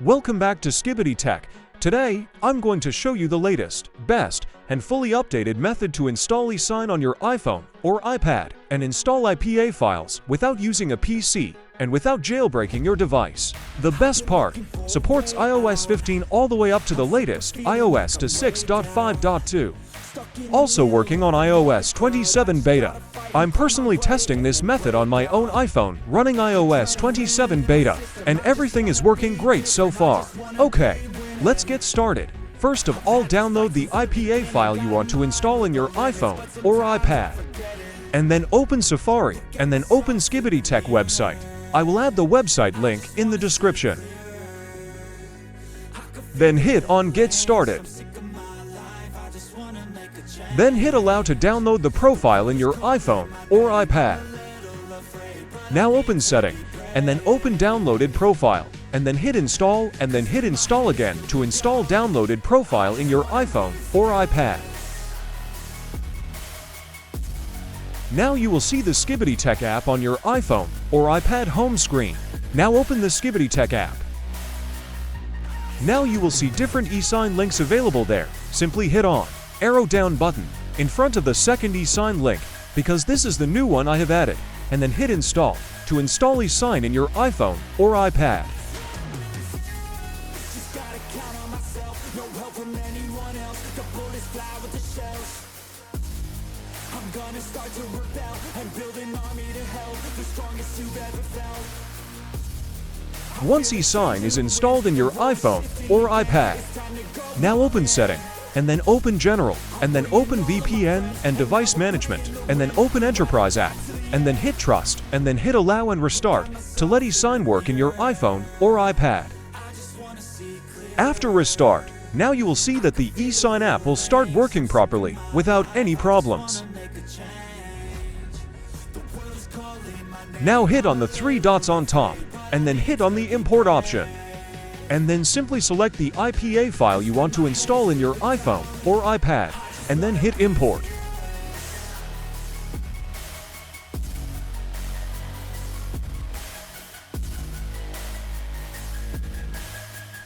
Welcome back to Skibbity Tech. Today, I'm going to show you the latest, best, and fully updated method to install ESign on your iPhone or iPad and install IPA files without using a PC and without jailbreaking your device. The best part, supports iOS 15 all the way up to the latest iOS to 6.5.2. Also working on iOS 27 beta. I'm personally testing this method on my own iPhone running iOS 27 beta, and everything is working great so far. Okay, let's get started. First of all, download the IPA file you want to install in your iPhone or iPad. And then open Safari, and then open Skibbity Tech website. I will add the website link in the description. Then hit on Get Started. Then hit Allow to download the profile in your iPhone or iPad. Now open Setting, and then open Downloaded Profile, and then hit Install, and then hit Install again to install downloaded profile in your iPhone or iPad. Now you will see the Skibbity Tech app on your iPhone or iPad home screen. Now open the Skibbity Tech app. Now you will see different ESign links available there. Simply hit on arrow down button in front of the second ESign link, because this is the new one I have added, and then hit Install to install ESign in your iPhone or iPad. Once ESign is installed in your iPhone or iPad, now open Setting, and then open General, and then open VPN and Device Management, and then open Enterprise app, and then hit Trust, and then hit Allow and Restart to let ESign work in your iPhone or iPad. After restart, now you will see that the ESign app will start working properly without any problems. Now hit on the three dots on top, and then hit on the Import option. And then simply select the IPA file you want to install in your iPhone or iPad, and then hit Import.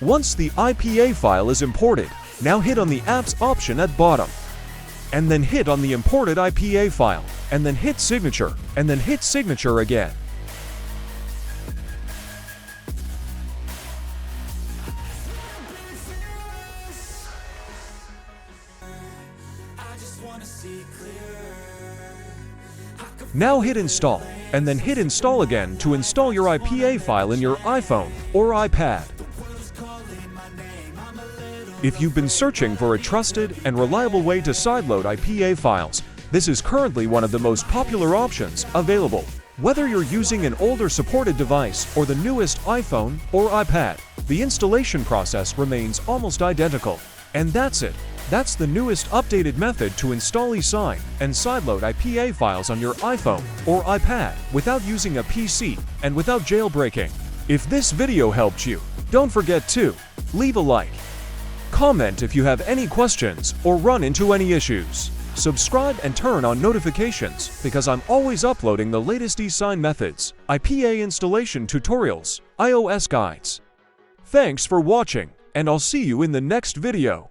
Once the IPA file is imported, now hit on the Apps option at bottom, and then hit on the imported IPA file, and then hit Signature, and then hit Signature again. Now hit Install, and then hit Install again to install your IPA file in your iPhone or iPad. If you've been searching for a trusted and reliable way to sideload IPA files, this is currently one of the most popular options available. Whether you're using an older supported device or the newest iPhone or iPad, the installation process remains almost identical. And that's it. That's the newest updated method to install ESign and sideload IPA files on your iPhone or iPad without using a PC and without jailbreaking. If this video helped you, don't forget to leave a like, comment if you have any questions or run into any issues, subscribe and turn on notifications because I'm always uploading the latest ESign methods, IPA installation tutorials, iOS guides. Thanks for watching, and I'll see you in the next video.